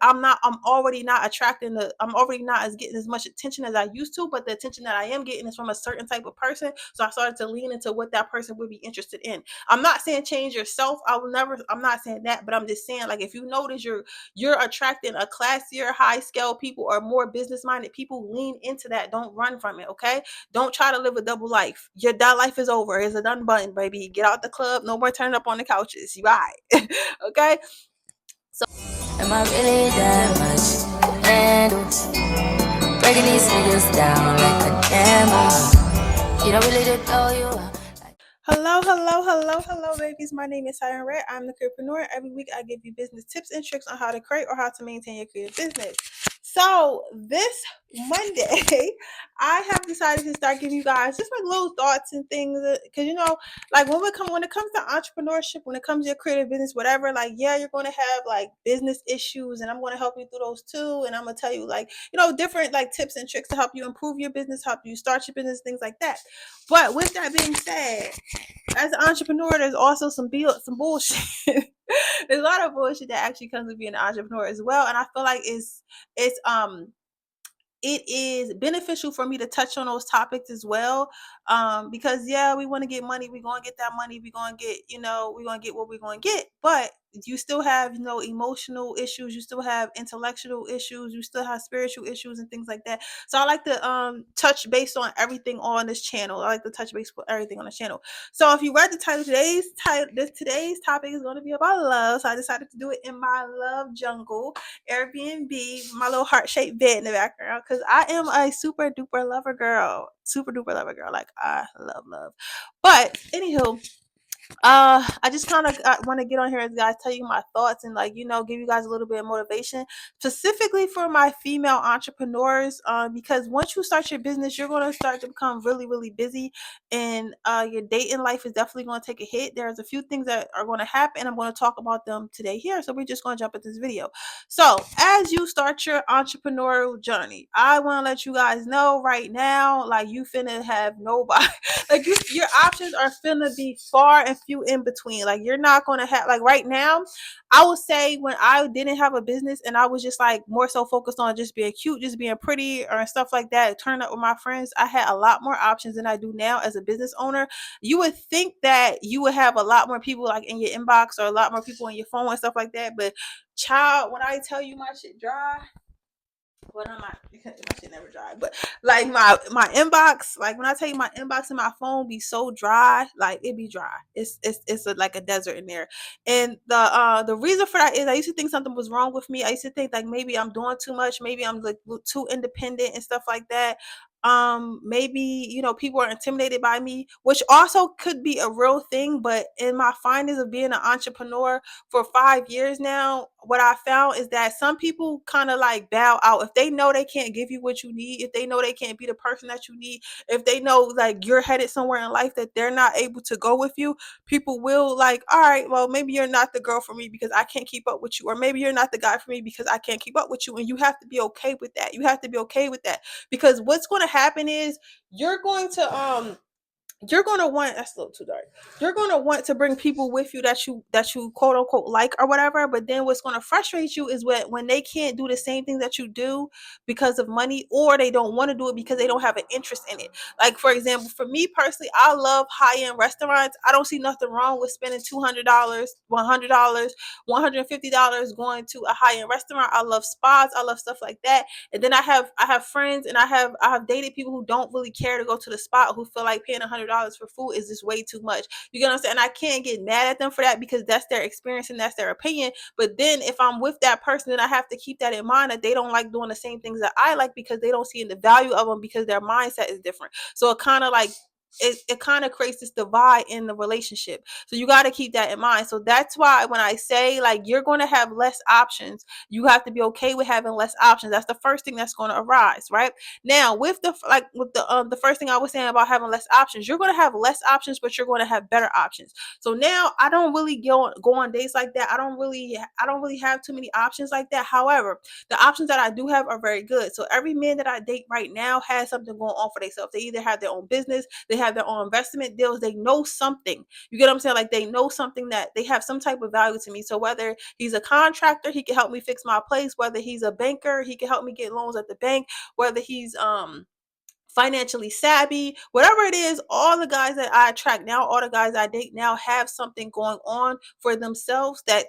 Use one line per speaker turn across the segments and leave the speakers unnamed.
I'm already not getting as much attention as I used to, but the attention that I am getting is from a certain type of person. So I started to lean into what that person would be interested in. I'm not saying change yourself. I'm not saying that, but I'm just saying, like, if you notice you're attracting a classier, high scale people or more business minded people, lean into that. Don't run from it. Okay. Don't try to live a double life. That life is over. It's a done button, baby. Get out the club. No more turning up on the couches. You all right. Okay. So
am I really that much to handle? Breaking these niggas down like a camera. You don't really to throw you out.
Hello, babies. My name is Siren Redd. I'm the Entrepreneur. Every week, I give you business tips and tricks on how to create or how to maintain your creative business. So this Monday, I have decided to start giving you guys just like little thoughts and things, because like when it comes to entrepreneurship, when it comes to your creative business, whatever, like you're going to have like business issues, and I'm going to help you through those too, and I'm going to tell you like different like tips and tricks to help you improve your business, help you start your business, things like that. But with that being said, as an entrepreneur, there's also some bullshit. There's a lot of bullshit that actually comes with being an entrepreneur as well, and I feel like it is beneficial for me to touch on those topics as well, because we want to get money, we're going to get that money, we're going to get we're going to get what we're going to get, but you still have emotional issues, you still have intellectual issues, you still have spiritual issues and things like that. So I like to touch base on everything on this channel. I like to touch base with everything on the channel. So if you read the title, today's topic is going to be about love. So I decided to do it in my love jungle, Airbnb, my little heart-shaped bed in the background, because I am a super duper lover girl. Like, I love. But anywho, I just kind of want to get on here, guys, tell you my thoughts and like give you guys a little bit of motivation, specifically for my female entrepreneurs, because once you start your business, you're going to start to become really, really busy, and your dating life is definitely going to take a hit. There's a few things that are going to happen. I'm going to talk about them today here, so we're just going to jump into this video. So as you start your entrepreneurial journey, I want to let you guys know right now, like, you finna have nobody. Like, your options are finna be far and few in between. Like, you're not gonna have, like, right now, I would say when I didn't have a business and I was just like more so focused on just being cute, just being pretty or stuff like that, turning up with my friends, I had a lot more options than I do now as a business owner. You would think that you would have a lot more people like in your inbox or a lot more people on your phone and stuff like that, but child, when I tell you my shit dry, well, not my shit never dry, but like my inbox, like when I tell you my inbox and my phone be so dry, like it be dry. It's like a desert in there. And the reason for that is I used to think something was wrong with me. I used to think like maybe I'm doing too much, maybe I'm like too independent and stuff like that. Maybe people are intimidated by me, which also could be a real thing. But in my findings of being an entrepreneur for 5 years now, what I found is that some people kind of like bow out if they know they can't give you what you need, if they know they can't be the person that you need, if they know like you're headed somewhere in life that they're not able to go with you. People will like, all right, well, maybe you're not the girl for me because I can't keep up with you, or maybe you're not the guy for me because I can't keep up with you. And you have to be okay with that. You have to be okay with that, because what's going to happen is you're going to want, that's a little too dark, you're going to want to bring people with you that you quote unquote like or whatever. But then what's going to frustrate you is when they can't do the same thing that you do because of money, or they don't want to do it because they don't have an interest in it. Like, for example, for me personally, I love high-end restaurants. I don't see nothing wrong with spending $200, $100, $150 going to a high-end restaurant. I love spas, I love stuff like that. And then I have friends, and I have dated people who don't really care to go to the spot, who feel like paying $100 for food is just way too much. You get what I'm saying? And I can't get mad at them for that, because that's their experience and that's their opinion. But then if I'm with that person, then I have to keep that in mind, that they don't like doing the same things that I like, because they don't see the value of them, because their mindset is different. So it kind of like it kind of creates this divide in the relationship. So you got to keep that in mind. So that's why when I say like you're going to have less options, you have to be okay with having less options. That's the first thing that's going to arise, right? Now with the first thing I was saying about having less options, you're going to have less options, but you're going to have better options. So now I don't really go on dates like that. I don't really have too many options like that. However, the options that I do have are very good. So every man that I date right now has something going on for themselves. They either have their own business, they have their own investment deals. They know something. You get what I'm saying? Like they know something, that they have some type of value to me. So whether he's a contractor, he can help me fix my place. Whether he's a banker, he can help me get loans at the bank. Whether he's financially savvy, whatever it is, all the guys that I attract now, all the guys I date now have something going on for themselves that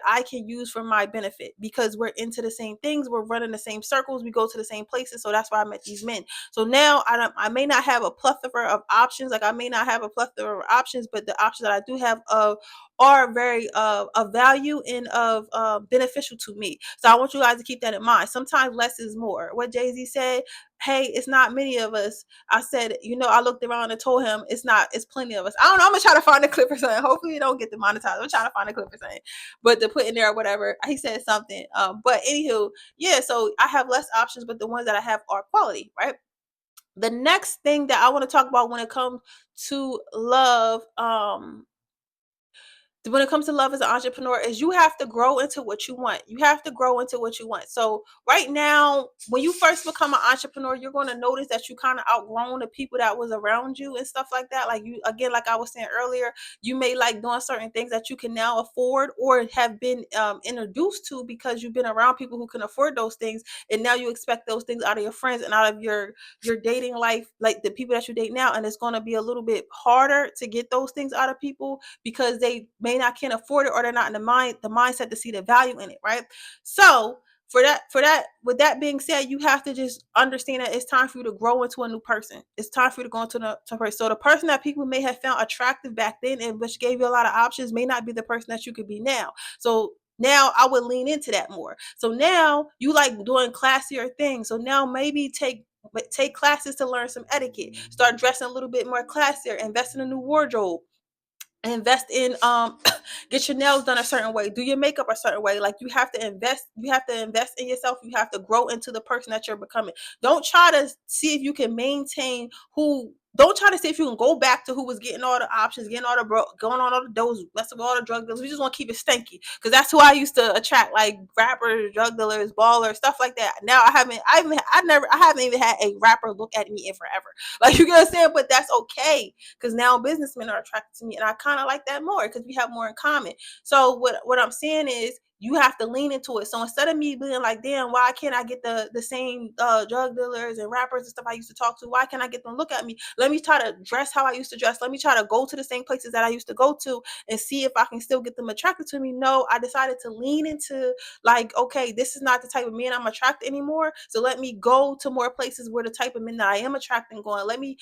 I can use for my benefit, because we're into the same things, we're running the same circles, we go to the same places. So that's why I met these men. So now I may not have a plethora of options, like I may not have a plethora of options, but the options that I do have are very of value and of beneficial to me. So I want you guys to keep that in mind. Sometimes less is more. What Jay-Z said, hey, it's not many of us. I said, I looked around and told him it's plenty of us. I don't know. I'm gonna try to find a clip or something. Hopefully you don't get demonetized. I'm trying to find a clip or something, but to put in there or whatever. He said something. But anywho, yeah. So I have less options, but the ones that I have are quality, right? The next thing that I want to talk about when it comes to love, as an entrepreneur, is you have to grow into what you want. You have to grow into what you want. So right now, when you first become an entrepreneur, you're going to notice that you kind of outgrown the people that was around you and stuff like that. Like you, again, like I was saying earlier, you may like doing certain things that you can now afford or have been introduced to because you've been around people who can afford those things. And now you expect those things out of your friends and out of your dating life, like the people that you date now. And it's going to be a little bit harder to get those things out of people because they may not can't afford it, or they're not in the mindset to see the value in it, right? So with that being said, you have to just understand that it's time for you to grow into a new person. It's time for you to go into the person. So the person that people may have found attractive back then and which gave you a lot of options may not be the person that you could be now. So now I would lean into that more. So now you like doing classier things. So now maybe take classes to learn some etiquette. Start dressing a little bit more classier. Invest in a new wardrobe. Invest in get your nails done a certain way, do your makeup a certain way. Like you have to invest in yourself. You have to grow into the person that you're becoming. Don't try to see if you can maintain who don't try to see if you can go back to who was getting all the options, getting all the going on all the doses, messing with all the drug dealers. We just want to keep it stanky, because that's who I used to attract, like rappers, drug dealers, ballers, stuff like that. Now I haven't even had a rapper look at me in forever. Like, you get what I'm saying? But that's okay, because now businessmen are attracted to me, and I kind of like that more because we have more in common. So what I'm saying is, you have to lean into it. So instead of me being like, damn, why can't I get the same drug dealers and rappers and stuff I used to talk to? Why can't I get them to look at me? Let me try to dress how I used to dress. Let me try to go to the same places that I used to go to and see if I can still get them attracted to me. No, I decided to lean into, like, okay, this is not the type of men I'm attracted anymore. So let me go to more places where the type of men that I am attracting going. Let me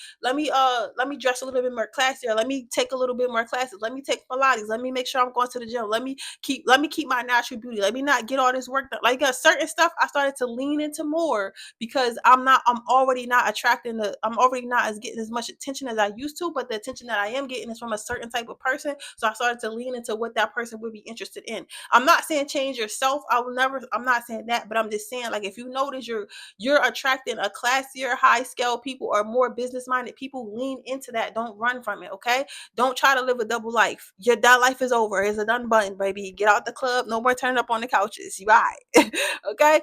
dress a little bit more classier. Let me take a little bit more classes. Let me take Pilates. Let me make sure I'm going to the gym. Let me keep my natural beauty. Let me not get all this work done. Like certain stuff I started to lean into more, because I'm already not as getting as much attention as I used to, but the attention that I am getting is from a certain type of person. So I started to lean into what that person would be interested in. I'm not saying change yourself. I'm not saying that, but I'm just saying, like, if you notice you're attracting a classier, high scale people or more business minded people, lean into that. Don't run from it. Okay. Don't try to live a double life. That life is over. It's a done button, baby. Get out the club. No more turning up on the couches. You right. Okay.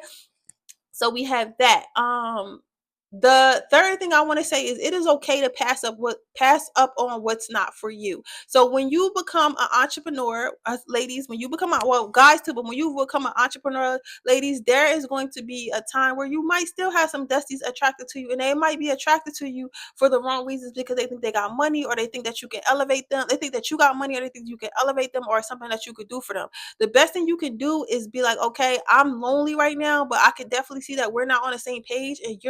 So we have that. The third thing I want to say is, it is okay to pass up on what's not for you. So when you become an entrepreneur, ladies, guys too, but when you become an entrepreneur, ladies, there is going to be a time where you might still have some dusties attracted to you, and they might be attracted to you for the wrong reasons, because they think they got money, or they think that you can elevate them. They think that you got money, or they think you can elevate them, or something that you could do for them. The best thing you can do is be like, okay, I'm lonely right now, but I could definitely see that we're not on the same page, and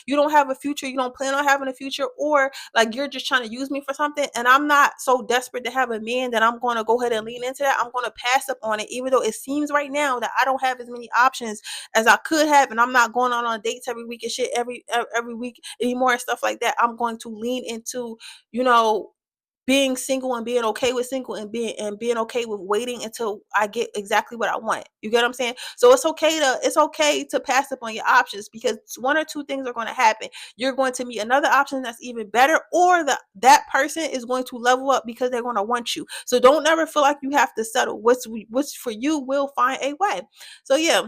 you don't have a future, you don't plan on having a future, or like you're just trying to use me for something, and I'm not so desperate to have a man that I'm going to go ahead and lean into that. I'm going to pass up on it, even though it seems right now that I don't have as many options as I could have, and I'm not going on dates every week and shit every week anymore and stuff like that. I'm going to lean into, being single and being okay with single, and being okay with waiting until I get exactly what I want. You get what I'm saying? So it's okay to pass up on your options, because one or two things are going to happen. You're going to meet another option that's even better, or that person is going to level up because they're going to want you. So don't ever feel like you have to settle. What's for you will find a way. So yeah.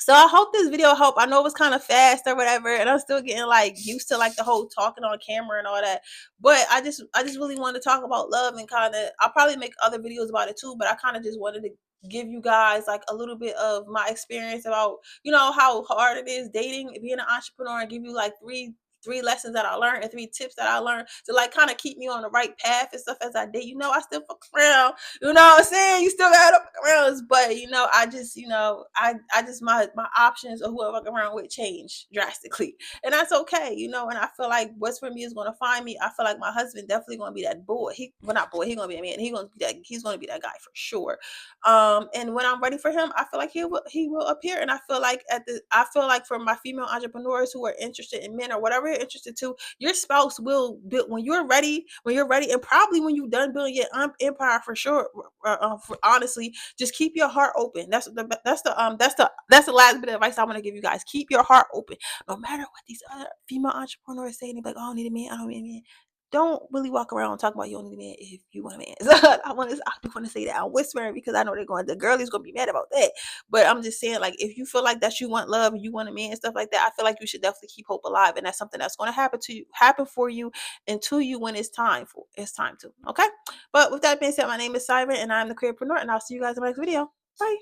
So I hope this video helped. I know it was kind of fast or whatever, and I'm still getting like used to like the whole talking on camera and all that. But I just really wanted to talk about love, and kind of I'll probably make other videos about it too. But I kind of just wanted to give you guys like a little bit of my experience about, how hard it is dating, being an entrepreneur, and give you like three lessons that I learned and three tips that I learned to like kind of keep me on the right path and stuff as I date. I still fuck around. You know what I'm saying? You still gotta fuck around, but I just, I just my options of who I fuck around with change drastically, and that's okay. And I feel like what's for me is gonna find me. I feel like my husband definitely gonna be that boy. Well, not boy. He gonna be a man. He's gonna be that guy for sure. And when I'm ready for him, I feel like he will appear. And I feel like for my female entrepreneurs who are interested in men or whatever you're interested to, your spouse will build when you're ready, and probably when you're done building your empire for sure. Honestly, just keep your heart open. That's the last bit of advice I want to give you guys. Keep your heart open, no matter what these other female entrepreneurs say. They're like, "Oh, I don't need a man. I don't need a man." Don't really walk around talking about you don't need a man if you want a man. So I want to say that. I'm whispering because I know the girlie's gonna be mad about that. But I'm just saying, like, if you feel like that you want love and you want a man and stuff like that, I feel like you should definitely keep hope alive, and that's something that's gonna happen for you and to you when it's time to. Okay. But with that being said, my name is Siren and I'm the careerpreneur, and I'll see you guys in the next video. Bye.